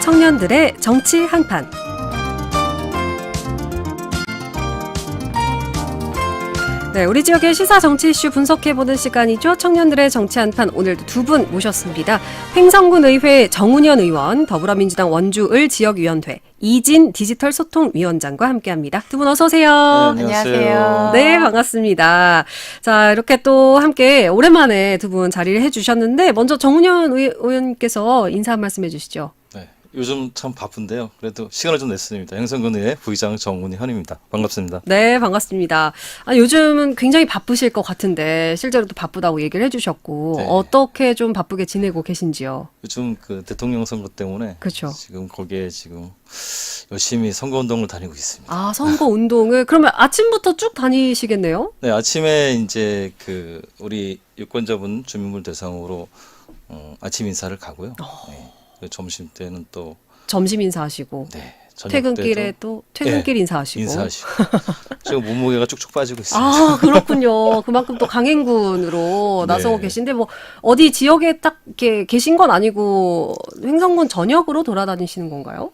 청년들의 정치 한판. 네, 우리 지역의 시사 정치 이슈 분석해보는 시간이죠. 청년들의 정치 한판, 오늘도 두 분 모셨습니다. 횡성군 의회 정운현 의원, 더불어민주당 원주을 지역위원회 이진 디지털 소통위원장과 함께합니다. 두 분 어서 오세요. 네, 안녕하세요. 네, 반갑습니다. 자, 이렇게 또 함께 오랜만에 두 분 자리를 해주셨는데 먼저 정운현 의원님께서 인사 한 말씀 해주시죠. 네, 요즘 참 바쁜데요. 그래도 시간을 좀 냈습니다. 횡성군의회 부의장 정운현입니다. 반갑습니다. 네, 반갑습니다. 요즘은 굉장히 바쁘실 것 같은데 실제로 또 바쁘다고 얘기를 해주셨고 네. 어떻게 좀 바쁘게 지내고 계신지요? 요즘 그 대통령 선거 때문에 그렇죠. 지금 거기에 지금 열심히 선거운동을 다니고 있습니다. 아, 선거 운동을 그러면 아침부터 쭉 다니시겠네요? 네, 아침에 이제 그 우리 유권자분 주민분 대상으로 아침 인사를 가고요. 네, 그리고 점심 때는 또 점심 인사하시고 네, 저녁 퇴근길에 때도 또 퇴근길 네, 인사하시고. 지금 몸무게가 쭉쭉 빠지고 있습니다. 아, 그렇군요. 그만큼 또 강행군으로 네. 나서고 계신데 뭐 어디 지역에 딱 이렇게 계신 건 아니고 횡성군 전역으로 돌아다니시는 건가요?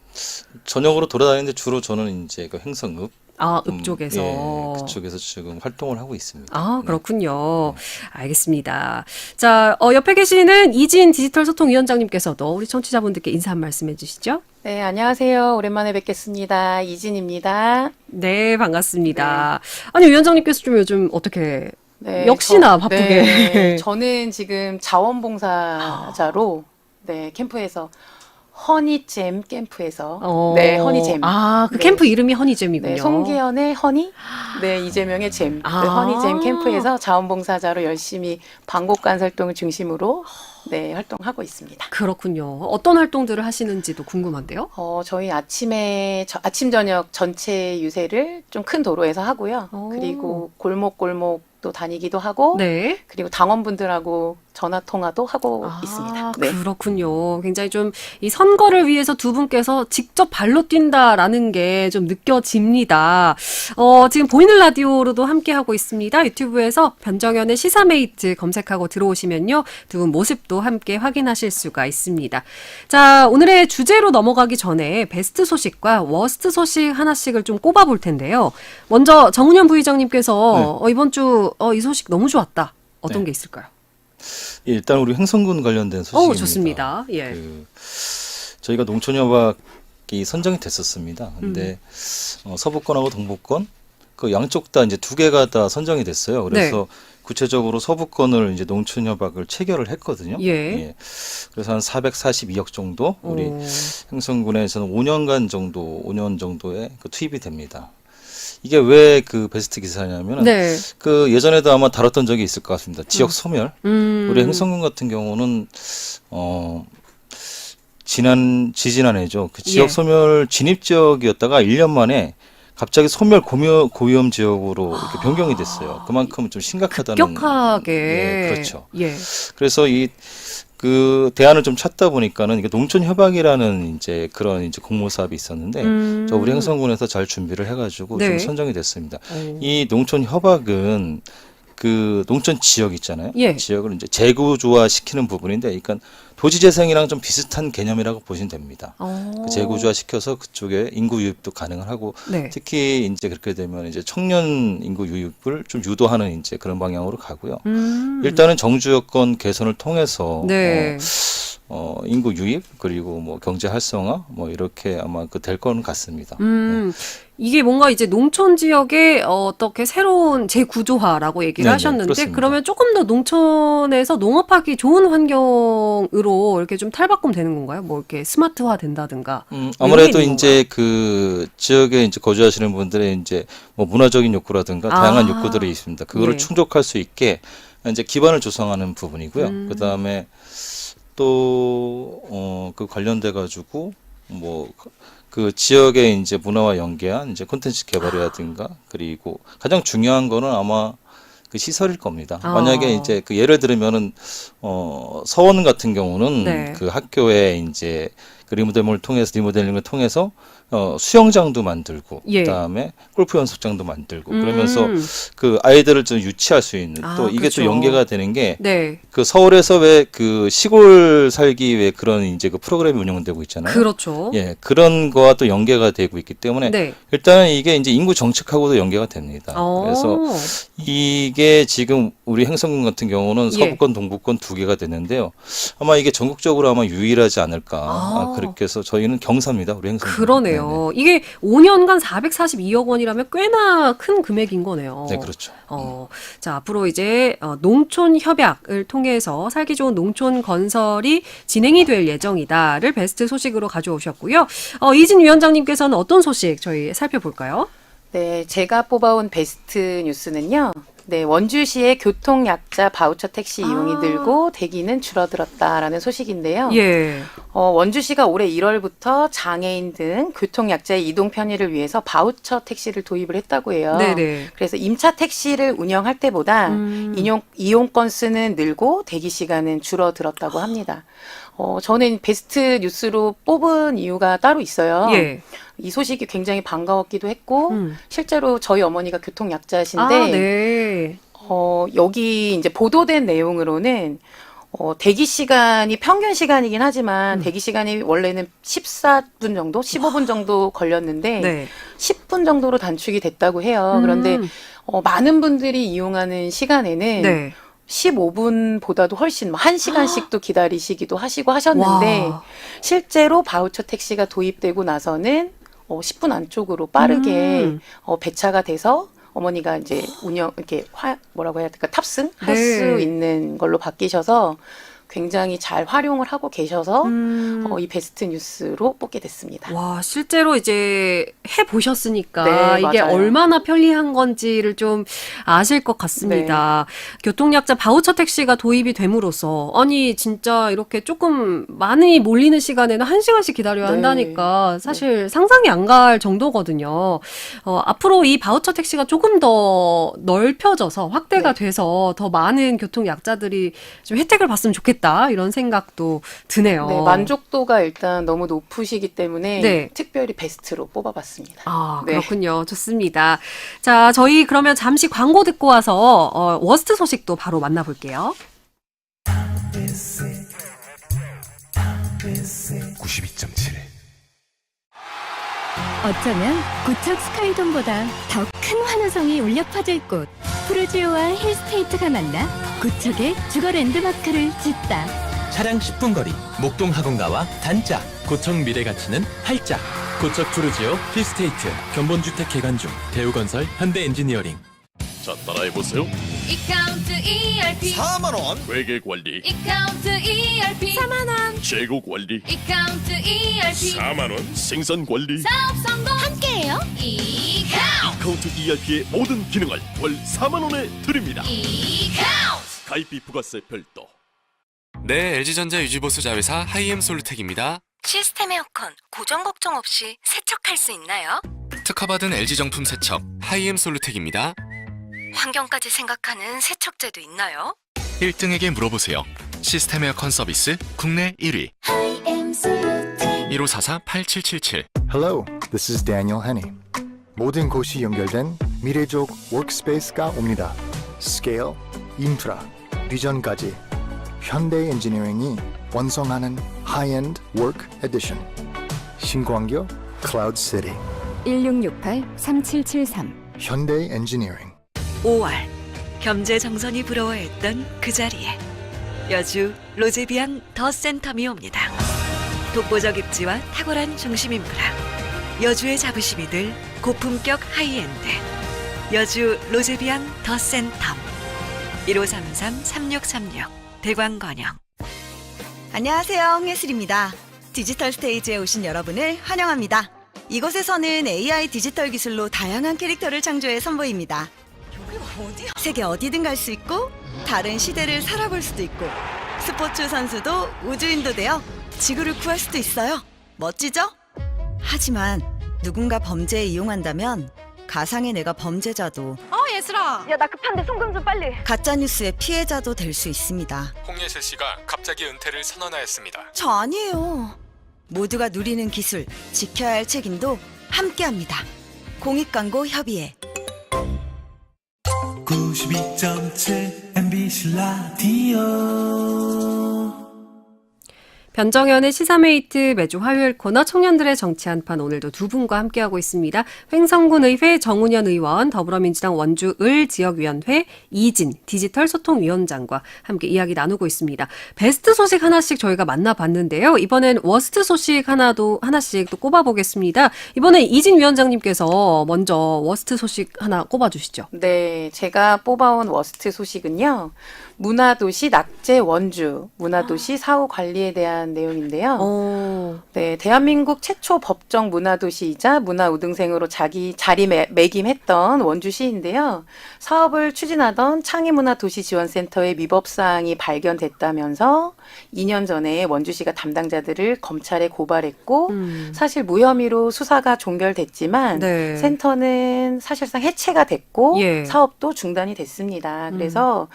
저녁으로 돌아다니는데 주로 저는 이제 그 횡성읍 아, 읍 쪽에서. 예, 그쪽에서 지금 활동을 하고 있습니다. 아, 네. 그렇군요. 알겠습니다. 자, 옆에 계시는 이진 디지털 소통위원장님께서도 우리 청취자분들께 인사 한 말씀 해주시죠. 네, 안녕하세요. 오랜만에 뵙겠습니다. 이진입니다. 네, 반갑습니다. 아니, 위원장님께서 좀 요즘 어떻게 네, 역시나 바쁘게. 네, 저는 지금 자원봉사자로 네, 캠프에서 허니잼 캠프에서 네, 허니잼. 아, 그 네. 캠프 이름이 허니잼이군요. 네, 송기현의 허니, 네, 이재명의 잼. 아. 네, 허니잼 캠프에서 자원봉사자로 열심히 방곡간 활동을 중심으로 네, 활동하고 있습니다. 그렇군요. 어떤 활동들을 하시는지도 궁금한데요. 저희 아침 저녁 전체 유세를 좀 큰 도로에서 하고요. 오. 그리고 골목골목도 다니기도 하고, 네. 그리고 당원분들하고 전화 통화도 하고 있습니다. 네. 그렇군요. 굉장히 좀 이 선거를 위해서 두 분께서 직접 발로 뛴다라는 게 좀 느껴집니다. 지금 보이는 라디오로도 함께하고 있습니다. 유튜브에서 변정현의 시사메이트 검색하고 들어오시면요. 두 분 모습도 함께 확인하실 수가 있습니다. 자, 오늘의 주제로 넘어가기 전에 베스트 소식과 워스트 소식 하나씩을 좀 꼽아볼 텐데요. 먼저 정운현 부의장님께서 이번 주 이 소식 너무 좋았다. 어떤 네. 게 있을까요? 예, 일단 우리 횡성군 관련된 소식입니다. 좋습니다. 예. 저희가 농촌협약이 선정이 됐었습니다. 근데 서부권하고 동부권 그 양쪽 다 이제 두 개가 다 선정이 됐어요. 그래서 구체적으로 서부권을 이제 농촌협약을 체결을 했거든요. 예. 그래서 한 442억 정도 우리 횡성군에서는 5년 정도의 그 투입이 됩니다. 이게 왜 그 베스트 기사냐면은 네. 그 예전에도 아마 다뤘던 적이 있을 것 같습니다. 지역 소멸. 우리 음. 횡성군 같은 경우는 지지난해죠. 그 지역 예. 소멸 진입 지역이었다가 1년 만에 갑자기 소멸 고위험 지역으로 이렇게 변경이 됐어요. 그만큼 좀 심각하다는. 급격하게. 예, 그렇죠. 예. 그래서 그 대안을 좀 찾다 보니까는 이게 농촌협약이라는 이제 그런 이제 공모 사업이 있었는데 저 우리 횡성군에서 잘 준비를 해가지고 네. 좀 선정이 됐습니다. 이 농촌협약은 그 농촌 지역 있잖아요. 예. 지역을 이제 재구조화 시키는 부분인데, 그러니까 도지재생이랑 좀 비슷한 개념이라고 보시면 됩니다. 그 재구조화 시켜서 그쪽에 인구 유입도 가능하고, 네. 특히 이제 그렇게 되면 이제 청년 인구 유입을 좀 유도하는 이제 그런 방향으로 가고요. 일단은 정주 여건 개선을 통해서 네. 인구 유입 그리고 뭐 경제 활성화 뭐 이렇게 아마 그 될 거는 같습니다. 이게 뭔가 이제 농촌 지역의 어떻게 새로운 재구조화라고 얘기를 네네, 하셨는데 그렇습니다. 그러면 조금 더 농촌에서 농업하기 좋은 환경으로 이렇게 좀 탈바꿈되는 건가요? 뭐 이렇게 스마트화 된다든가. 아무래도 의미 있는 이제 그 지역에 이제 거주하시는 분들의 이제 뭐 문화적인 욕구라든가 다양한 욕구들이 있습니다. 그거를 예. 충족할 수 있게 이제 기반을 조성하는 부분이고요. 그다음에 또 그 관련돼 가지고 뭐 그 지역의 이제 문화와 연계한 이제 콘텐츠 개발이라든가 그리고 가장 중요한 거는 아마 그 시설일 겁니다. 만약에 이제 그 예를 들면은 서원 같은 경우는 네. 그 학교에 이제 그 리모델링을 통해서 수영장도 만들고 예. 그다음에 골프 연습장도 만들고 그러면서 그 아이들을 좀 유치할 수 있는 또 이게 그렇죠. 또 연계가 되는 게 네. 그 서울에서 왜 그 시골 살기 왜 그런 이제 그 프로그램이 운영되고 있잖아요. 그렇죠. 예, 그런 거와 또 연계가 되고 있기 때문에 네. 일단은 이게 이제 인구 정책하고도 연계가 됩니다. 그래서 이게 지금 우리 행성군 같은 경우는 예. 서부권, 동부권 두 개가 되는데요. 아마 이게 전국적으로 아마 유일하지 않을까. 아. 그렇게 해서 저희는 경사입니다. 우리 행성군. 그러네요. 이게 5년간 442억 원이라면 꽤나 큰 금액인 거네요. 네, 그렇죠. 자, 앞으로 이제 농촌 협약을 통해서 살기 좋은 농촌 건설이 진행이 될 예정이다를 베스트 소식으로 가져오셨고요. 이진 위원장님께서는 어떤 소식 저희 살펴볼까요? 네, 제가 뽑아온 베스트 뉴스는요. 네, 원주시의 교통약자 바우처 택시 이용이 늘고 대기는 줄어들었다라는 소식인데요. 예. 원주시가 올해 1월부터 장애인 등 교통약자의 이동 편의를 위해서 바우처 택시를 도입을 했다고 해요. 네네. 그래서 임차 택시를 운영할 때보다 이용 건수는 늘고 대기 시간은 줄어들었다고 합니다. 저는 베스트 뉴스로 뽑은 이유가 따로 있어요. 예. 이 소식이 굉장히 반가웠기도 했고 실제로 저희 어머니가 교통약자신데 네. 여기 이제 보도된 내용으로는 대기 시간이 평균 시간이긴 하지만 대기 시간이 원래는 14분 정도, 15분 정도 걸렸는데 네. 10분 정도로 단축이 됐다고 해요. 그런데 많은 분들이 이용하는 시간에는 네. 15분보다도 훨씬 1시간씩도 기다리시기도 하시고 하셨는데 와. 실제로 바우처 택시가 도입되고 나서는 10분 안쪽으로 빠르게 배차가 돼서 어머니가 이제 이렇게 뭐라고 해야 될까 탑승할 네. 수 있는 걸로 바뀌셔서 굉장히 잘 활용을 하고 계셔서 이 베스트 뉴스로 뽑게 됐습니다. 와, 실제로 이제 해보셨으니까 네, 이게 맞아요. 얼마나 편리한 건지를 좀 아실 것 같습니다. 교통약자 바우처 택시가 도입이 됨으로써 아니 진짜 이렇게 조금 많이 몰리는 시간에는 1시간씩 기다려야 네. 한다니까 사실 상상이 안 갈 정도거든요. 앞으로 이 바우처 택시가 조금 더 넓혀져서 확대가 네. 돼서 더 많은 교통약자들이 좀 혜택을 봤으면 좋겠다 이런 생각도 드네요. 네, 만족도가 일단 너무 높으시기 때문에 네. 특별히 베스트로 뽑아봤습니다. 아, 네. 그렇군요. 좋습니다. 자, 저희 그러면 잠시 광고 듣고 와서 워스트 소식도 바로 만나볼게요. 92.7 어쩌면 고척 스카이돔보다 더 큰 환호성이 울려 퍼질 곳 프루지오와 힐스테이트가 만나 고척의 주거 랜드마크를 짓다. 차량 10분 거리 목동 학원가와 단짝 고척 미래가치는 활짝 고척 푸르지오 힐스테이트 견본주택 개관 중 대우건설 현대엔지니어링. 자, 따라해보세요. 이카운트 ERP 4만원 회계관리, 이카운트 ERP 4만원 재고관리, 이카운트 ERP 4만원 생산관리. 사업 성공 함께해요. 이카운트 카운트 ERP의 모든 기능을 월 4만원에 드립니다. 이카운트 가입비 부가세 별도. 네, LG전자 유지보수 자회사 하이엠솔루텍입니다. 시스템 에어컨 고정 걱정 없이 세척할 수 있나요? 특허받은 LG정품 세척 하이엠솔루텍입니다. 환경까지 생각하는 세척제도 있나요? 1등에게 물어보세요. 시스템 에어컨 서비스 국내 1위 1544-8777. Hello, this is Daniel Henney. 모든 곳이 연결된 미래적 워크스페이스가 옵니다. 스케일, 인프라, 비전까지 현대 엔지니어링이 완성하는 하이엔드 워크 에디션. 신광교 클라우드 시티. 1668-3773 현대 엔지니어링. 5월 겸재 정선이 부러워했던 그 자리에 여주 로제비앙 더 센텀이 옵니다. 독보적 입지와 탁월한 중심 인프라, 여주의 자부심이 들 고품격 하이엔드, 여주 로제비앙 더 센텀. 1533-3636 대광건영. 안녕하세요, 홍예슬입니다. 디지털 스테이지에 오신 여러분을 환영합니다. 이곳에서는 AI 디지털 기술로 다양한 캐릭터를 창조해 선보입니다. 세계 어디든 갈 수 있고 다른 시대를 살아볼 수도 있고 스포츠 선수도 우주인도 되어 지구를 구할 수도 있어요. 멋지죠? 하지만 누군가 범죄에 이용한다면 가상의 내가 범죄자도 예슬아 야, 나 급한데 송금 좀 빨리. 가짜뉴스의 피해자도 될 수 있습니다. 홍예슬 씨가 갑자기 은퇴를 선언하였습니다. 저 아니에요. 모두가 누리는 기술, 지켜야 할 책임도 함께합니다. 공익광고 협의회. 92.7 MBC 라디오. 변정현의 시사메이트 매주 화요일 코너 청년들의 정치 한판 오늘도 두 분과 함께하고 있습니다. 횡성군의회 정운현 의원, 더불어민주당 원주을 지역위원회 이진 디지털 소통위원장과 함께 이야기 나누고 있습니다. 베스트 소식 하나씩 저희가 만나봤는데요. 이번엔 워스트 소식 하나씩 또 꼽아보겠습니다. 이번에 이진 위원장님께서 먼저 워스트 소식 하나 꼽아주시죠. 네, 제가 뽑아온 워스트 소식은요. 문화도시 낙제 원주, 문화도시 사후 관리에 대한 내용인데요. 네, 대한민국 최초 법정 문화도시이자 문화우등생으로 자리매김했던 원주시인데요. 사업을 추진하던 창의문화도시지원센터의 위법사항이 발견됐다면서 2년 전에 원주시가 담당자들을 검찰에 고발했고 사실 무혐의로 수사가 종결됐지만 네. 센터는 사실상 해체가 됐고 예. 사업도 중단이 됐습니다. 그래서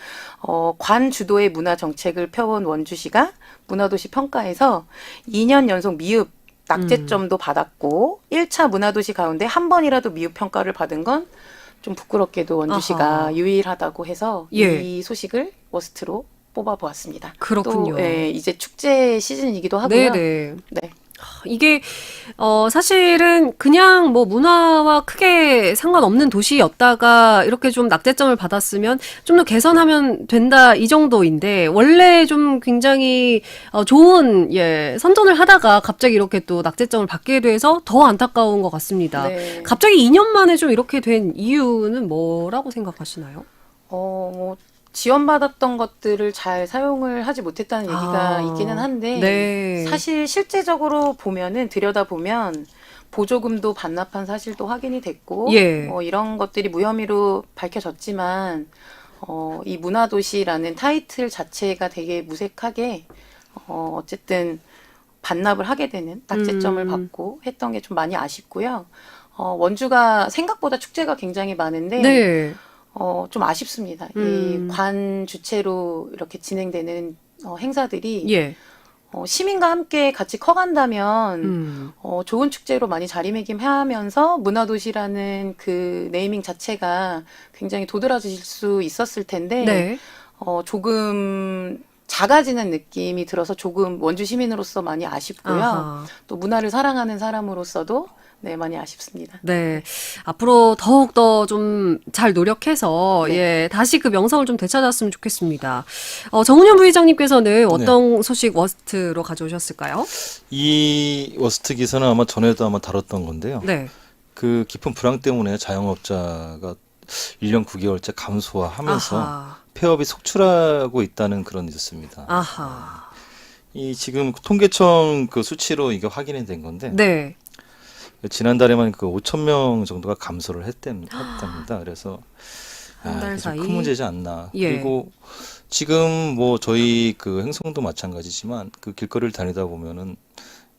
관 주도의 문화 정책을 펴온 원주시가 문화도시 평가에서 2년 연속 미흡 낙제점도 받았고 1차 문화도시 가운데 한 번이라도 미흡 평가를 받은 건 좀 부끄럽게도 원주시가 아하. 유일하다고 해서 예. 이 소식을 워스트로 뽑아보았습니다. 그렇군요. 또 이제 축제 시즌이기도 하고요. 네네. 네. 이게 사실은 그냥 뭐 문화와 크게 상관없는 도시였다가 이렇게 좀 낙제점을 받았으면 좀 더 개선하면 된다 이 정도인데 원래 좀 굉장히 좋은 선전을 하다가 갑자기 이렇게 또 낙제점을 받게 돼서 더 안타까운 것 같습니다. 네. 갑자기 2년 만에 좀 이렇게 된 이유는 뭐라고 생각하시나요? 뭐 지원받았던 것들을 잘 사용을 하지 못했다는 얘기가 있기는 한데 네. 사실 실제적으로 보면은 들여다보면 보조금도 반납한 사실도 확인이 됐고 예. 이런 것들이 무혐의로 밝혀졌지만 이 문화도시라는 타이틀 자체가 되게 무색하게 어쨌든 반납을 하게 되는 낙제점을 받고 했던 게 좀 많이 아쉽고요. 원주가 생각보다 축제가 굉장히 많은데 네. 좀 아쉽습니다. 이 관 주체로 이렇게 진행되는 행사들이 예. 시민과 함께 같이 커간다면 좋은 축제로 많이 자리매김하면서 문화도시라는 그 네이밍 자체가 굉장히 도드라질 수 있었을 텐데 네. 조금 작아지는 느낌이 들어서 조금 원주 시민으로서 많이 아쉽고요. 아하. 또 문화를 사랑하는 사람으로서도 네, 많이 아쉽습니다. 네. 앞으로 더욱더 좀 잘 노력해서, 다시 그 명성을 좀 되찾았으면 좋겠습니다. 정운현 부의장님께서는 어떤 소식 워스트로 가져오셨을까요? 이 워스트 기사는 아마 전에도 아마 다뤘던 건데요. 네. 그 깊은 불황 때문에 자영업자가 1년 9개월째 감소하면서 아하. 폐업이 속출하고 있다는 그런 뉴스입니다. 아하. 이 지금 통계청 그 수치로 이게 확인이 된 건데 네. 지난달에만 그 5천 명 정도가 감소를 했답니다. 그래서 한 달 이게 좀 사이? 큰 문제지 않나. 예. 그리고 지금 뭐 저희 그 행성도 마찬가지지만 그 길거리를 다니다 보면은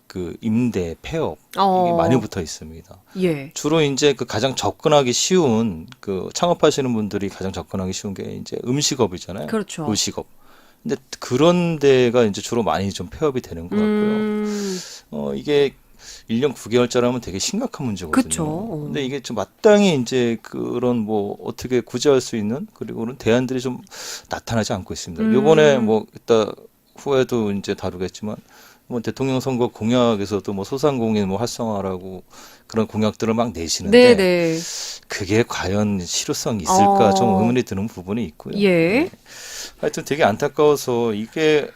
그 임대, 폐업 이게 많이 붙어 있습니다. 예. 주로 이제 그 가장 접근하기 쉬운 그 창업하시는 분들이 가장 접근하기 쉬운 게 이제 음식업이잖아요. 그렇죠. 요식업. 근데 그런 데가 이제 주로 많이 좀 폐업이 되는 것 같고요. 이게 1년 9개월짜리면 되게 심각한 문제거든요. 그쵸. 근데 이게 좀 마땅히 이제 그런 뭐 어떻게 구제할 수 있는 그리고는 대안들이 좀 나타나지 않고 있습니다. 요번에 뭐 이따 후에도 이제 다루겠지만 뭐 대통령 선거 공약에서도 뭐 소상공인 뭐 활성화라고 그런 공약들을 막 내시는데 네네. 그게 과연 실효성이 있을까 좀 의문이 드는 부분이 있고요. 예. 네. 하여튼 되게 안타까워서 이게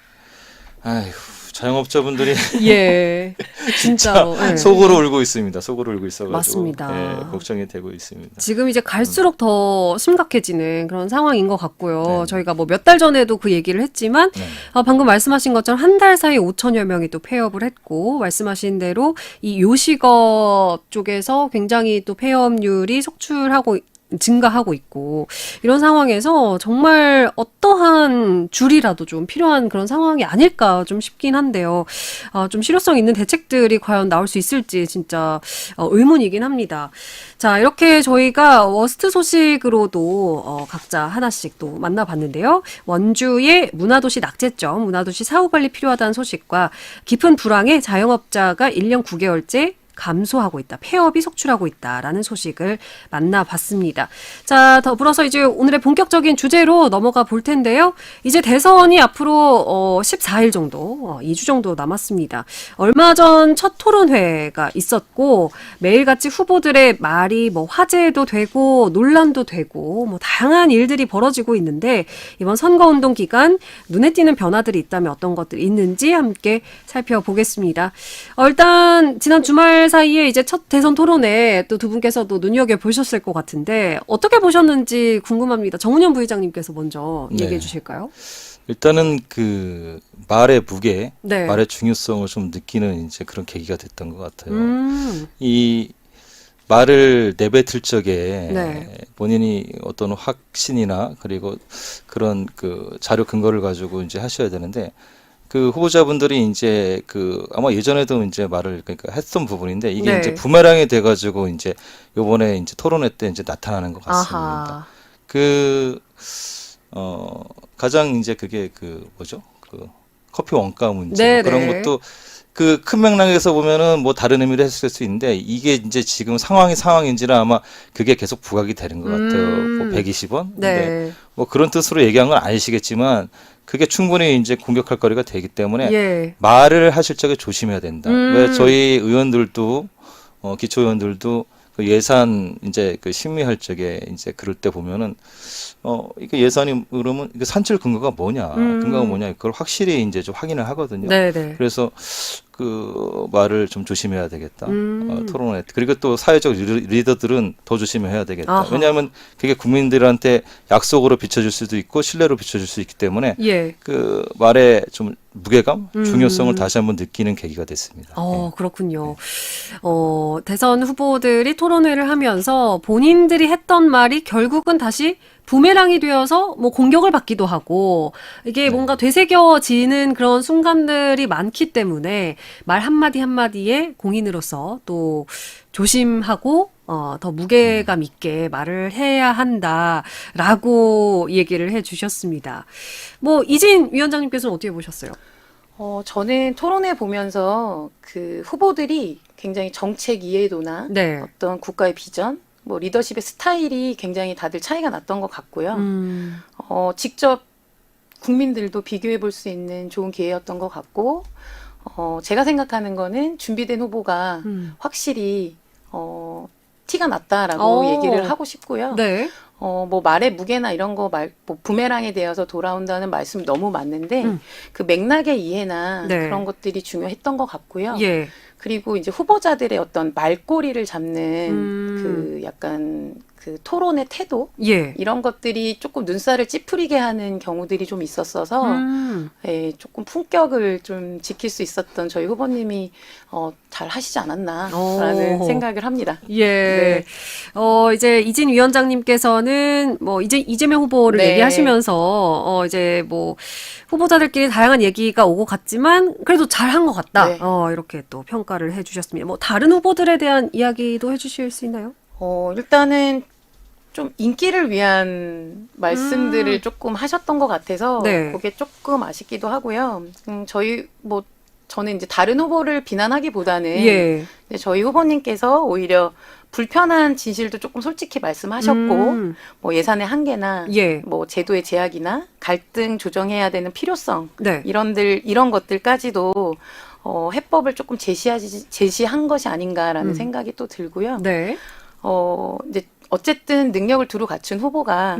아휴 자영업자분들이 예. 진짜로. 예. 속으로 울고 있습니다. 속으로 울고 있어가지고 맞습니다. 걱정이 되고 있습니다. 지금 이제 갈수록 더 심각해지는 그런 상황인 것 같고요. 네. 저희가 뭐 몇 달 전에도 그 얘기를 했지만 네. 방금 말씀하신 것처럼 한 달 사이에 5천여 명이 또 폐업을 했고 말씀하신 대로 이 요식업 쪽에서 굉장히 또 폐업률이 속출하고 증가하고 있고 이런 상황에서 정말 어떠한 줄이라도 좀 필요한 그런 상황이 아닐까 좀 싶긴 한데요. 좀 실효성 있는 대책들이 과연 나올 수 있을지 진짜 의문이긴 합니다. 자, 이렇게 저희가 워스트 소식으로도 각자 하나씩 또 만나봤는데요. 원주의 문화도시 낙제점, 문화도시 사후관리 필요하다는 소식과 깊은 불황에 자영업자가 1년 9개월째 감소하고 있다. 폐업이 속출하고 있다라는 소식을 만나봤습니다. 자, 더불어서 이제 오늘의 본격적인 주제로 넘어가 볼 텐데요. 이제 대선이 앞으로 14일 정도, 2주 정도 남았습니다. 얼마 전 첫 토론회가 있었고 매일같이 후보들의 말이 뭐 화제도 되고 논란도 되고 뭐 다양한 일들이 벌어지고 있는데 이번 선거운동 기간 눈에 띄는 변화들이 있다면 어떤 것들이 있는지 함께 살펴보겠습니다. 일단 지난 주말 사이에 이제 첫 대선 토론회 또 두 분께서도 눈여겨보셨을 것 같은데 어떻게 보셨는지 궁금합니다. 정운현 부의장님께서 먼저 얘기해 주실까요? 일단은 그 말의 무게, 네. 말의 중요성을 좀 느끼는 이제 그런 계기가 됐던 것 같아요. 이 말을 내뱉을 적에 네. 본인이 어떤 확신이나 그리고 그런 그 자료 근거를 가지고 이제 하셔야 되는데 그 후보자분들이 이제 그 아마 예전에도 이제 말을 그러니까 했던 부분인데 이게 네. 이제 부메랑이 돼가지고 이제 요번에 이제 토론회 때 이제 나타나는 것 같습니다. 아하. 가장 이제 그게 그 뭐죠? 그 커피 원가 문제 네네. 그런 것도 그 큰 맥락에서 보면은 뭐 다른 의미로 했을 수 있는데 이게 이제 지금 상황인지는 아마 그게 계속 부각이 되는 것 같아요. 뭐 120원? 네. 뭐 그런 뜻으로 얘기한 건 아니시겠지만 그게 충분히 이제 공격할 거리가 되기 때문에 예. 말을 하실 적에 조심해야 된다. 왜 저희 의원들도 기초 의원들도 그 예산 이제 그 심의할 적에 이제 그럴 때 보면은 이게 예산이 그러면 이게 산출 근거가 뭐냐, 근거가 뭐냐 그걸 확실히 이제 좀 확인을 하거든요. 네네. 그래서 그 말을 좀 조심해야 되겠다. 토론회 그리고 또 사회적 리더들은 더 조심해야 되겠다. 아하. 왜냐하면 그게 국민들한테 약속으로 비춰줄 수도 있고 신뢰로 비춰줄 수 있기 때문에 예. 그 말의 좀 무게감, 중요성을 다시 한번 느끼는 계기가 됐습니다. 그렇군요. 대선 후보들이 토론회를 하면서 본인들이 했던 말이 결국은 다시 부메랑이 되어서 뭐 공격을 받기도 하고 이게 뭔가 되새겨지는 그런 순간들이 많기 때문에 말 한마디 한마디에 공인으로서 또 조심하고 더 무게감 있게 말을 해야 한다라고 얘기를 해 주셨습니다. 뭐 이진 위원장님께서는 어떻게 보셨어요? 저는 토론회 보면서 그 후보들이 굉장히 정책 이해도나 네. 어떤 국가의 비전, 뭐 리더십의 스타일이 굉장히 다들 차이가 났던 것 같고요. 직접 국민들도 비교해 볼 수 있는 좋은 기회였던 것 같고, 제가 생각하는 거는 준비된 후보가 확실히 티가 났다라고 얘기를 하고 싶고요. 네. 뭐 말의 무게나 이런 거 뭐 부메랑에 대어서 돌아온다는 말씀이 너무 맞는데 그 맥락의 이해나 네. 그런 것들이 중요했던 것 같고요. 예. 그리고 이제 후보자들의 어떤 말꼬리를 잡는 그 약간 그 토론의 태도 예. 이런 것들이 조금 눈살을 찌푸리게 하는 경우들이 좀 있었어서 예, 조금 품격을 좀 지킬 수 있었던 저희 후보님이 잘 하시지 않았나라는 생각을 합니다. 예. 네. 이제 이진 위원장님께서는 뭐 이제 이재명 후보를 네. 얘기하시면서 이제 뭐 후보자들끼리 다양한 얘기가 오고 갔지만 그래도 잘한 것 같다. 네. 이렇게 또 평가를 해주셨습니다. 뭐 다른 후보들에 대한 이야기도 해주실 수 있나요? 일단은 좀 인기를 위한 말씀들을 조금 하셨던 것 같아서 네. 그게 조금 아쉽기도 하고요. 저는 이제 다른 후보를 비난하기보다는 예. 이제 저희 후보님께서 오히려 불편한 진실도 조금 솔직히 말씀하셨고 뭐 예산의 한계나 예. 뭐 제도의 제약이나 갈등 조정해야 되는 필요성 네. 이런 것들까지도 해법을 조금 제시한 것이 아닌가라는 생각이 또 들고요. 네. 이제 어쨌든 능력을 두루 갖춘 후보가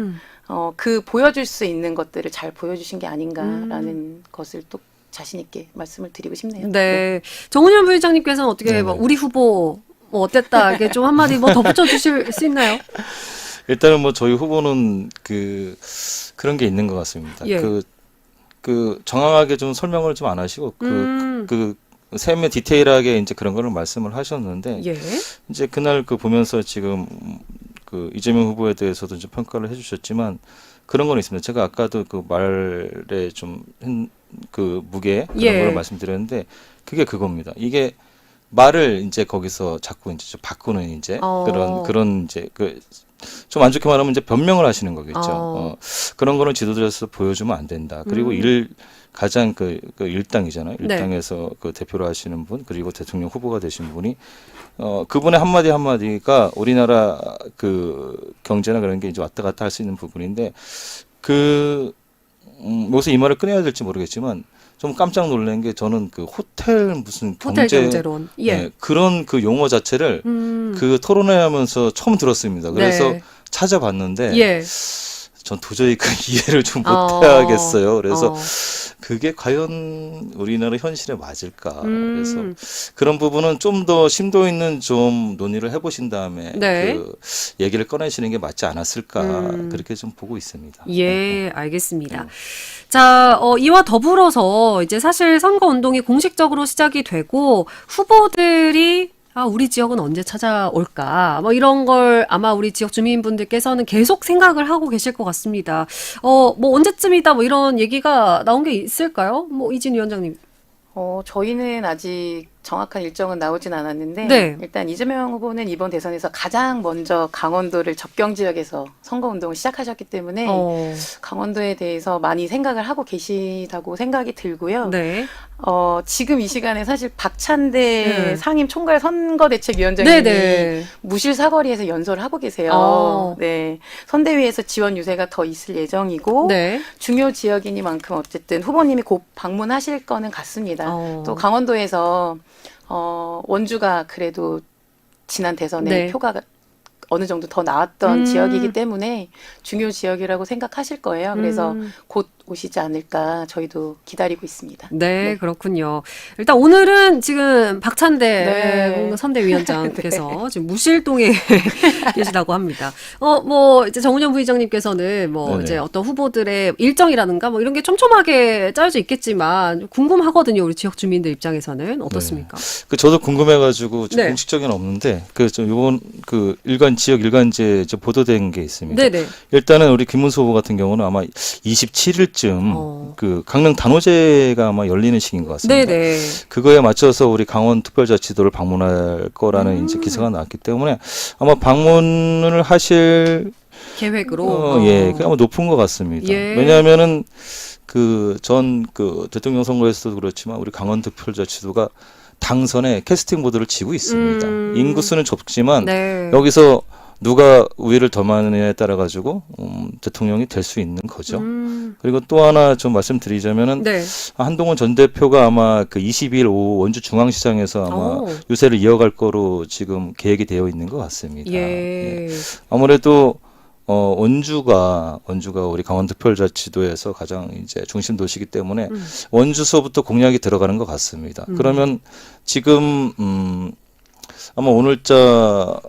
그 보여줄 수 있는 것들을 잘 보여주신 게 아닌가라는 것을 또 자신 있게 말씀을 드리고 싶네요. 네. 정운현 부회장님께서는 어떻게 뭐 우리 후보 뭐 어땠다 이게 좀 한마디 뭐 덧붙여 주실 수 있나요? 일단은 뭐 저희 후보는 그런 게 있는 것 같습니다. 예. 그 정확하게 좀 설명을 좀 안 하시고 세면 디테일하게 이제 그런 거를 말씀을 하셨는데 예. 이제 그날 그 보면서 지금 그 이재명 후보에 대해서도 좀 평가를 해주셨지만 그런 건 있습니다. 제가 아까도 그 말에 좀 그 무게 그런 예. 걸 말씀드렸는데 그게 그겁니다. 이게 말을 이제 거기서 자꾸 이제 좀 바꾸는 이제 그런 이제 그 좀 안 좋게 말하면 이제 변명을 하시는 거겠죠. 그런 거는 지도자로서 보여주면 안 된다. 그리고 가장 그 일당이잖아요. 네. 일당에서 그 대표를 하시는 분 그리고 대통령 후보가 되신 분이 그분의 한마디 한마디가 우리나라 그 경제나 그런 게 이제 왔다 갔다 할 수 있는 부분인데 여기서 이 말을 꺼내야 될지 모르겠지만 좀 깜짝 놀란 게 저는 그 호텔 무슨 호텔 경제론. 예. 네, 그런 그 용어 자체를 그 토론회하면서 처음 들었습니다. 그래서 네. 찾아봤는데 예. 전 도저히 그 이해를 좀 못하겠어요. 그래서 그게 과연 우리나라 현실에 맞을까? 그래서 그런 부분은 좀 더 심도 있는 좀 논의를 해보신 다음에 네. 그 얘기를 꺼내시는 게 맞지 않았을까? 그렇게 좀 보고 있습니다. 예, 알겠습니다. 자, 이와 더불어서 이제 사실 선거 운동이 공식적으로 시작이 되고 후보들이 우리 지역은 언제 찾아올까? 뭐 이런 걸 아마 우리 지역 주민분들께서는 계속 생각을 하고 계실 것 같습니다. 뭐 언제쯤이다 뭐 이런 얘기가 나온 게 있을까요? 뭐 이진 위원장님. 저희는 아직 정확한 일정은 나오진 않았는데 네. 일단 이재명 후보는 이번 대선에서 가장 먼저 강원도를 접경 지역에서 선거운동을 시작하셨기 때문에 강원도에 대해서 많이 생각을 하고 계시다고 생각이 들고요. 네. 지금 이 시간에 사실 박찬대 상임 총괄 선거대책위원장님이 네네. 무실 사거리에서 연설을 하고 계세요. 네. 선대위에서 지원 유세가 더 있을 예정이고 네. 중요 지역이니만큼 어쨌든 후보님이 곧 방문하실 거는 같습니다. 또 강원도에서 원주가 그래도 지난 대선에 네. 표가 어느 정도 더 나왔던 지역이기 때문에 중요 지역이라고 생각하실 거예요. 그래서 곧 오시지 않을까 저희도 기다리고 있습니다. 네, 그렇군요. 일단 오늘은 지금 박찬대 네. 선대위원장께서 지금 무실동에 계시다고 합니다. 뭐 이제 정운영 부의장님께서는 뭐 네네. 이제 어떤 후보들의 일정이라든가 뭐 이런 게 촘촘하게 짜여져 있겠지만 궁금하거든요. 우리 지역 주민들 입장에서는 어떻습니까? 그 저도 궁금해가지고 좀 네. 공식적인 없는데 그 좀 이번 그 지역 일간지에 좀 보도된 게 있습니다. 네네. 일단은 우리 김문수 후보 같은 경우는 아마 27일쯤 그 강릉 단오제가 아마 열리는 시기인 것 같습니다. 네네. 그거에 맞춰서 우리 강원특별자치도를 방문할 거라는 이제 기사가 나왔기 때문에 아마 방문을 하실 계획으로. 예, 그 아마 높은 것 같습니다. 예. 왜냐하면은 그 대통령 선거에서도 그렇지만 우리 강원특별자치도가 당선에 캐스팅 보드를 쥐고 있습니다. 인구수는 적지만 네. 여기서 누가 우위를 더 많느냐에 따라 가지고 대통령이 될 수 있는 거죠. 그리고 또 하나 좀 말씀드리자면은 네. 한동훈 전 대표가 아마 그 22일 오후 원주 중앙시장에서 아마 유세를 이어갈 거로 지금 계획이 되어 있는 것 같습니다. 예. 아무래도 원주가 우리 강원특별자치도에서 가장 이제 중심 도시이기 때문에 원주서부터 공약이 들어가는 것 같습니다. 그러면 지금 아마 오늘자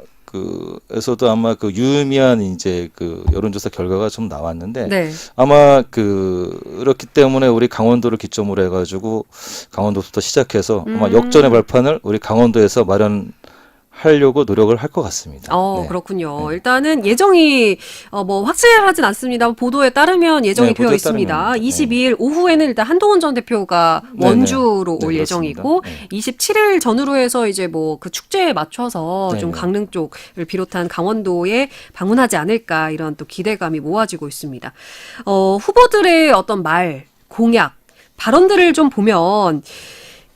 에서도 아마 그 유의미한 이제 그 여론조사 결과가 좀 나왔는데 네. 아마 그렇기 때문에 우리 강원도를 기점으로 해가지고 강원도부터 시작해서 아마 역전의 발판을 우리 강원도에서 마련하려고 노력을 할 것 같습니다. 네. 그렇군요. 일단은 예정이 뭐 확실하진 않습니다. 보도에 따르면 예정이 네, 되어 보도에 있습니다. 따르면, 22일 오후에는 일단 한동훈 전 대표가 네, 원주로 네. 올 네, 예정이고 그렇습니다. 27일 전후로 해서 이제 뭐 그 축제에 맞춰서 네, 좀 네. 강릉 쪽을 비롯한 강원도에 방문하지 않을까 이런 또 기대감이 모아지고 있습니다. 후보들의 어떤 말, 공약, 발언들을 좀 보면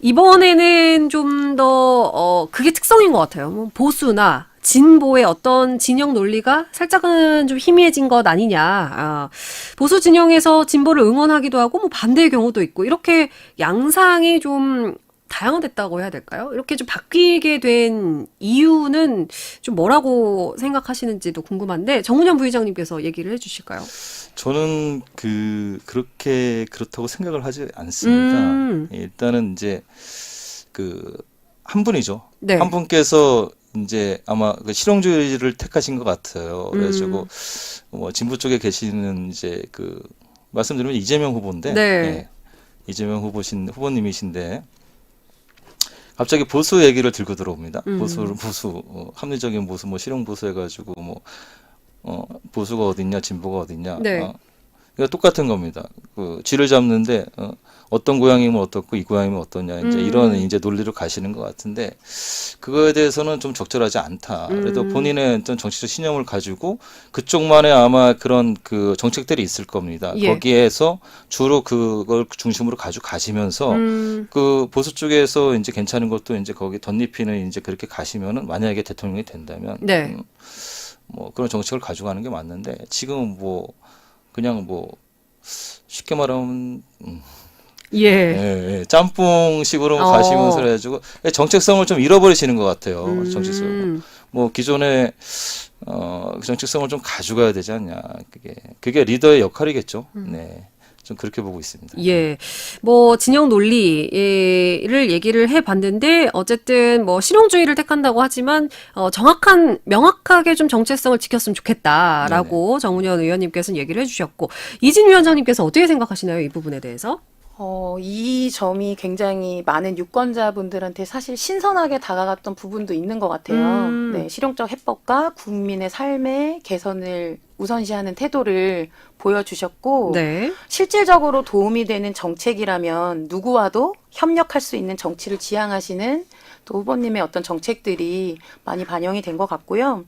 이번에는 좀 더 그게 특성인 것 같아요. 뭐 보수나 진보의 어떤 진영 논리가 살짝은 좀 희미해진 것 아니냐. 보수 진영에서 진보를 응원하기도 하고 뭐 반대의 경우도 있고 이렇게 양상이 좀 다양화됐다고 해야 될까요? 이렇게 좀 바뀌게 된 이유는 좀 뭐라고 생각하시는지도 궁금한데 정운영 부의장님께서 얘기를 해주실까요? 저는 그렇게 그렇다고 생각을 하지 않습니다. 일단은 이제 한 분이죠. 네. 한 분께서 이제 아마 그 실용주의를 택하신 것 같아요. 그래가지고 뭐 진보 쪽에 계시는 이제 말씀드리면 이재명 후보인데, 네. 예, 이재명 후보님이신데 갑자기 보수 얘기를 들고 들어옵니다. 보수 합리적인 보수, 뭐 실용 보수 해가지고 뭐 보수가 어딨냐, 진보가 어딨냐. 네. 이거 똑같은 겁니다. 그 쥐를 잡는데 어떤 고양이면 어떻고 이 고양이면 어떠냐 이제 이런 이제 논리로 가시는 것 같은데 그거에 대해서는 좀 적절하지 않다. 그래도 본인의 어떤 정치적 신념을 가지고 그쪽만의 아마 그런 그 정책들이 있을 겁니다. 예. 거기에서 주로 그걸 중심으로 가지고 가시면서 그 보수 쪽에서 이제 괜찮은 것도 이제 거기 덧입히는 이제 그렇게 가시면은 만약에 대통령이 된다면 네. 뭐 그런 정책을 가져가는 게 맞는데 지금은 뭐 그냥 뭐 쉽게 말하면 짬뽕식으로 가시면서 해가지고 정책성을 좀 잃어버리시는 것 같아요. 정치성. 뭐 기존의 그 정책성을 좀 가져가야 되지 않냐. 그게 리더의 역할이겠죠. 네. 좀 그렇게 보고 있습니다. 예. 뭐 진영 논리를 얘기를 해 봤는데 어쨌든 뭐 실용주의를 택한다고 하지만 명확하게 좀 정체성을 지켰으면 좋겠다라고 정운현 의원님께서는 얘기를 해 주셨고 이진 위원장님께서 어떻게 생각하시나요? 이 부분에 대해서? 이 점이 굉장히 많은 유권자분들한테 사실 신선하게 다가갔던 부분도 있는 것 같아요. 네, 실용적 해법과 국민의 삶의 개선을 우선시하는 태도를 보여주셨고 네. 실질적으로 도움이 되는 정책이라면 누구와도 협력할 수 있는 정치를 지향하시는 또 후보님의 어떤 정책들이 많이 반영이 된 것 같고요.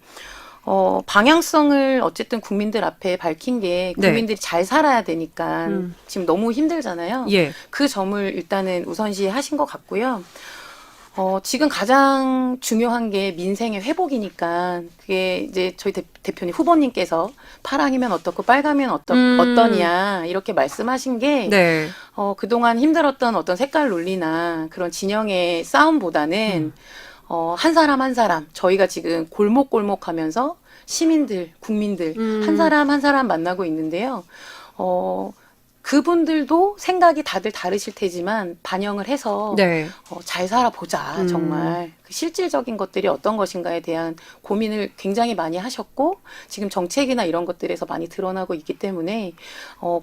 방향성을 어쨌든 국민들 앞에 밝힌 게 국민들이 잘 살아야 되니까 지금 너무 힘들잖아요. 예. 그 점을 일단은 우선시 하신 것 같고요. 지금 가장 중요한 게 민생의 회복이니까 그게 이제 저희 대표님 후보님께서 파랑이면 어떻고 빨가면 어떠냐 이렇게 말씀하신 게 네. 그동안 힘들었던 어떤 색깔 논리나 그런 진영의 싸움보다는 한 사람 한 사람 저희가 지금 골목골목 하면서 시민들, 국민들 한 사람 한 사람 만나고 있는데요. 그분들도 생각이 다들 다르실 테지만 반영을 해서 네. 잘 살아보자 정말 그 실질적인 것들이 어떤 것인가에 대한 고민을 굉장히 많이 하셨고 지금 정책이나 이런 것들에서 많이 드러나고 있기 때문에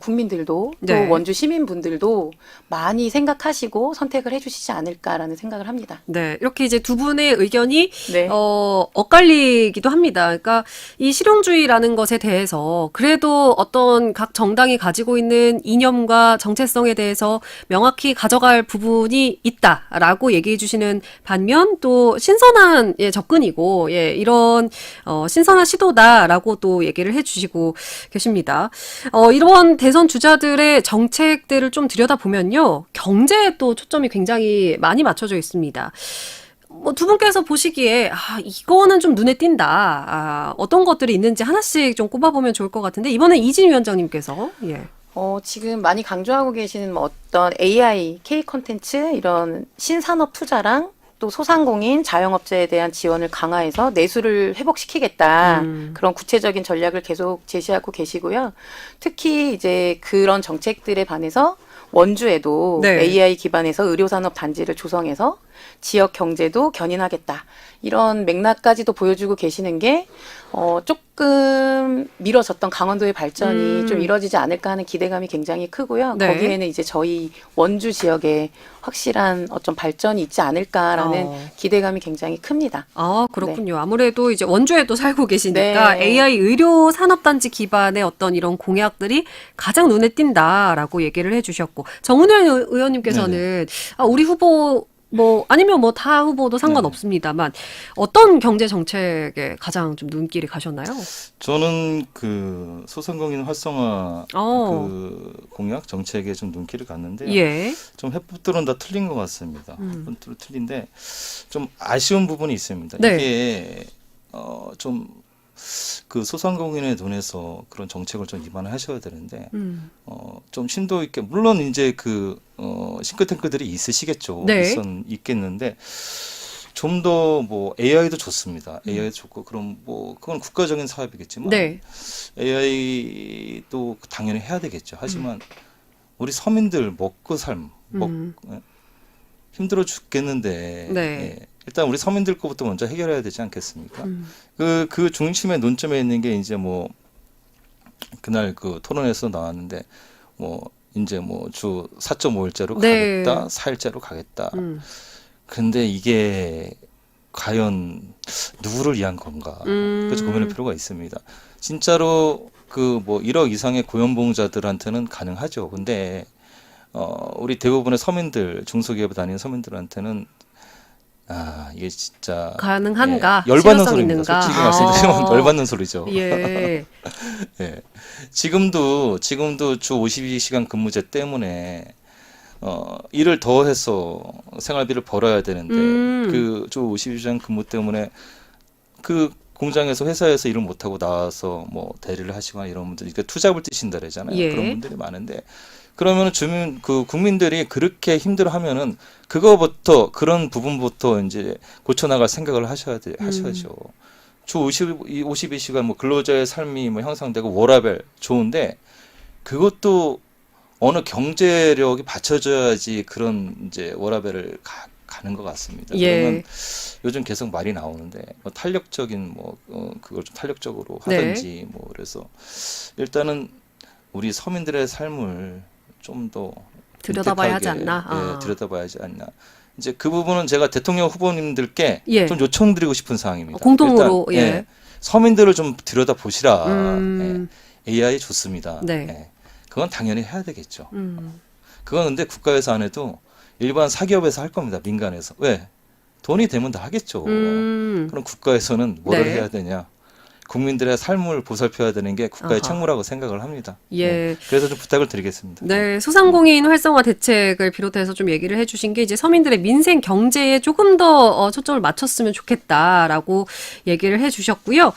국민들도 네. 또 원주 시민분들도 많이 생각하시고 선택을 해주시지 않을까라는 생각을 합니다. 네, 이렇게 이제 두 분의 의견이 네. 엇갈리기도 합니다. 그러니까 이 실용주의라는 것에 대해서 그래도 어떤 각 정당이 가지고 있는 이념과 정체성에 대해서 명확히 가져갈 부분이 있다라고 얘기해 주시는 반면 또 신선한 접근이고 이런 신선한 시도다라고 또 얘기를 해 주시고 계십니다. 이런 대선 주자들의 정책들을 좀 들여다보면요. 경제에 또 초점이 굉장히 많이 맞춰져 있습니다. 뭐 두 분께서 보시기에 이거는 좀 눈에 띈다. 어떤 것들이 있는지 하나씩 좀 꼽아보면 좋을 것 같은데 이번에 이진 위원장님께서 지금 많이 강조하고 계시는 뭐 어떤 AI, K 콘텐츠 이런 신산업 투자랑 또 소상공인, 자영업자에 대한 지원을 강화해서 내수를 회복시키겠다. 그런 구체적인 전략을 계속 제시하고 계시고요. 특히 이제 그런 정책들에 반해서 원주에도 네. AI 기반에서 의료산업 단지를 조성해서 지역 경제도 견인하겠다. 이런 맥락까지도 보여주고 계시는 게 조금 미뤄졌던 강원도의 발전이 좀 이뤄지지 않을까 하는 기대감이 굉장히 크고요. 네. 거기에는 이제 저희 원주 지역에 확실한 어떤 발전이 있지 않을까라는 기대감이 굉장히 큽니다. 그렇군요. 네. 아무래도 이제 원주에도 살고 계시니까 네. AI 의료 산업단지 기반의 어떤 이런 공약들이 가장 눈에 띈다라고 얘기를 해주셨고 정운현 의원님께서는 우리 후보 아니면 다 후보도 상관없습니다만 어떤 경제 정책에 가장 좀 눈길이 가셨나요? 저는 그 소상공인 활성화 그 공약 정책에 좀 눈길을 갔는데요. 예. 좀 해법들은 다 틀린 것 같습니다. 해법들은 틀린데 좀 아쉬운 부분이 있습니다. 네. 이게 좀 그 소상공인의 눈에서 그런 정책을 좀 입안하셔야 되는데 좀 심도 있게 물론 이제 그 싱크탱크들이 있으시겠죠. 네. 있겠는데 좀 더 뭐 AI도 좋습니다. AI도 좋고 그럼 뭐 그건 국가적인 사업이겠지만 네. AI도 당연히 해야 되겠죠. 하지만 우리 서민들 먹고 힘들어 죽겠는데 네. 일단 우리 서민들 거부터 먼저 해결해야 되지 않겠습니까? 그 중심의 논점에 있는 게 이제 뭐 그날 그 토론에서 나왔는데 이제 주 4.5일제로 네. 가겠다, 4일제로 가겠다. 근데 이게 과연 누구를 위한 건가? 그래서 고민할 필요가 있습니다. 진짜로 그 뭐 1억 이상의 고연봉자들한테는 가능하죠. 근데 우리 대부분의 서민들, 중소기업에 다니는 서민들한테는 이게 진짜 가능한가? 열받는 실효성 소리입니다. 있는가? 솔직히 말씀드리면 열받는 소리죠. 예. 예. 지금도 주 52시간 근무제 때문에 일을 더 해서 생활비를 벌어야 되는데 그 주 52시간 근무 때문에 그 공장에서 회사에서 일을 못 하고 나와서 뭐 대리를 하시거나 이런 분들, 그러니까 투잡을 뛰신다 그러잖아요. 예. 그런 분들이 많은데 그러면은 국민들이 그렇게 힘들어하면은 그거부터 그런 부분부터 이제 고쳐 나갈 생각을 하셔야죠. 주 52시간 뭐 근로자의 삶이 뭐 향상되고 워라밸 좋은데 그것도 어느 경제력이 받쳐줘야지 그런 이제 워라밸을 가는 것 같습니다. 예. 그러면 요즘 계속 말이 나오는데 뭐 탄력적인 그걸 좀 탄력적으로 하든지 뭐 그래서 일단은 우리 서민들의 삶을 좀 더 들여다봐야 하지 않나? 예, 들여다봐야 하지 않나. 이제 그 부분은 제가 대통령 후보님들께 예. 좀 요청드리고 싶은 사항입니다. 공동으로, 일단, 예. 서민들을 좀 들여다 보시라. AI 좋습니다. 네. 예. 그건 당연히 해야 되겠죠. 그건 근데 국가에서 안 해도 일반 사기업에서 할 겁니다. 민간에서. 왜? 돈이 되면 다 하겠죠. 그럼 국가에서는 뭐를 네. 해야 되냐? 국민들의 삶을 보살펴야 되는 게 국가의 책무라고 생각을 합니다. 예. 그래서 좀 부탁을 드리겠습니다. 네, 소상공인 활성화 대책을 비롯해서 좀 얘기를 해주신 게 이제 서민들의 민생 경제에 조금 더 초점을 맞췄으면 좋겠다라고 얘기를 해주셨고요.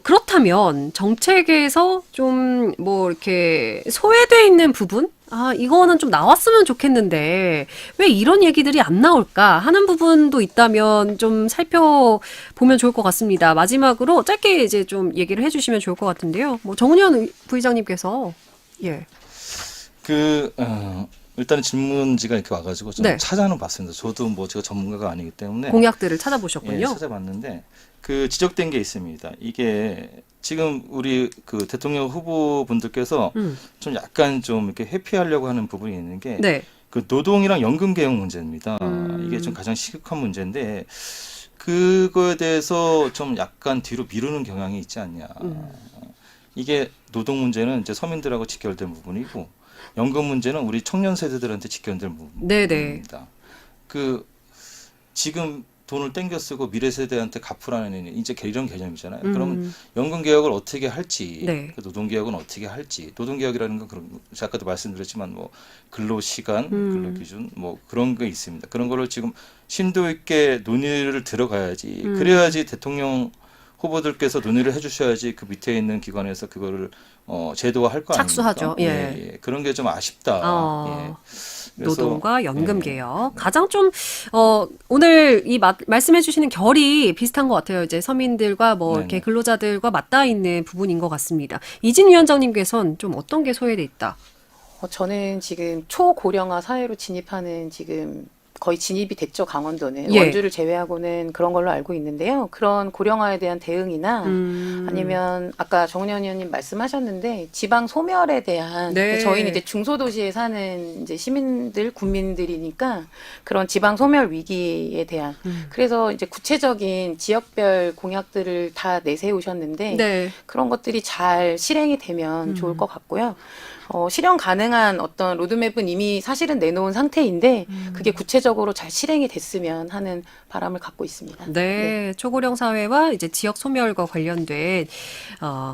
그렇다면 정책에서 좀 뭐 이렇게 소외돼 있는 부분? 이거는 좀 나왔으면 좋겠는데 왜 이런 얘기들이 안 나올까 하는 부분도 있다면 좀 살펴보면 좋을 것 같습니다. 마지막으로 짧게 이제 좀 얘기를 해주시면 좋을 것 같은데요. 뭐 정은현 부의장님께서 일단은 질문지가 이렇게 와가지고 좀 네. 찾아는 봤습니다. 저도 뭐 제가 전문가가 아니기 때문에 공약들을 찾아보셨군요. 예, 찾아봤는데 그 지적된 게 있습니다. 이게 지금 우리 그 대통령 후보분들께서 좀 약간 좀 이렇게 회피하려고 하는 부분이 있는 게 네. 그 노동이랑 연금 개혁 문제입니다. 이게 좀 가장 시급한 문제인데 그거에 대해서 좀 약간 뒤로 미루는 경향이 있지 않냐. 이게 노동 문제는 이제 서민들하고 직결된 부분이고 연금 문제는 우리 청년 세대들한테 직결된 부분입니다. 그 지금 돈을 땡겨 쓰고 미래 세대한테 갚으라는 이제 이런 개념이잖아요. 그러면 연금 개혁을 어떻게 할지, 네. 노동 개혁은 어떻게 할지, 노동 개혁이라는 건 그런 아까도 말씀드렸지만 뭐 근로 시간, 근로 기준 뭐 그런 게 있습니다. 그런 거를 지금 심도 있게 논의를 들어가야지. 그래야지 대통령 후보들께서 논의를 해주셔야지 그 밑에 있는 기관에서 그거를 제도화할 거 아닙니까? 착수하죠. 예. 예. 그런 게 좀 아쉽다. 예. 그래서, 노동과 연금 개혁. 가장 좀, 오늘 말씀해 주시는 결이 비슷한 것 같아요. 이제 서민들과 뭐 네네. 이렇게 근로자들과 맞닿아 있는 부분인 것 같습니다. 이진 위원장님께서는 좀 어떤 게 소외돼 있다? 저는 지금 초고령화 사회로 진입하는 지금 거의 진입이 됐죠, 강원도는. 예. 원주를 제외하고는 그런 걸로 알고 있는데요. 그런 고령화에 대한 대응이나 아니면 아까 정은현 의원님 말씀하셨는데 지방 소멸에 대한 네. 저희는 이제 중소도시에 사는 이제 시민들, 국민들이니까 그런 지방 소멸 위기에 대한 그래서 이제 구체적인 지역별 공약들을 다 내세우셨는데 네. 그런 것들이 잘 실행이 되면 좋을 것 같고요. 실현 가능한 어떤 로드맵은 이미 사실은 내놓은 상태인데 그게 구체적으로 잘 실행이 됐으면 하는 바람을 갖고 있습니다. 네, 초고령 사회와 이제 지역 소멸과 관련된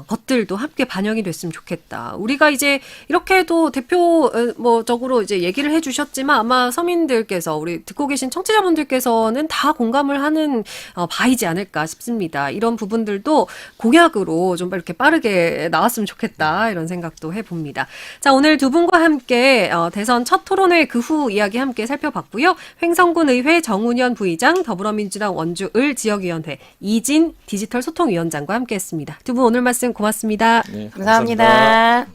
것들도 함께 반영이 됐으면 좋겠다. 우리가 이제 이렇게도 대표적으로 이제 얘기를 해주셨지만 아마 서민들께서 우리 듣고 계신 청취자분들께서는 다 공감을 하는 바이지 않을까 싶습니다. 이런 부분들도 공약으로 좀 이렇게 빠르게 나왔으면 좋겠다 이런 생각도 해봅니다. 자, 오늘 두 분과 함께 대선 첫 토론회 그 후 이야기 함께 살펴봤고요. 횡성군 의회 정운현 부의장, 더불어민주당 원주을 지역위원회 이진 디지털 소통위원장과 함께했습니다. 두 분 오늘 말씀 고맙습니다. 네, 감사합니다.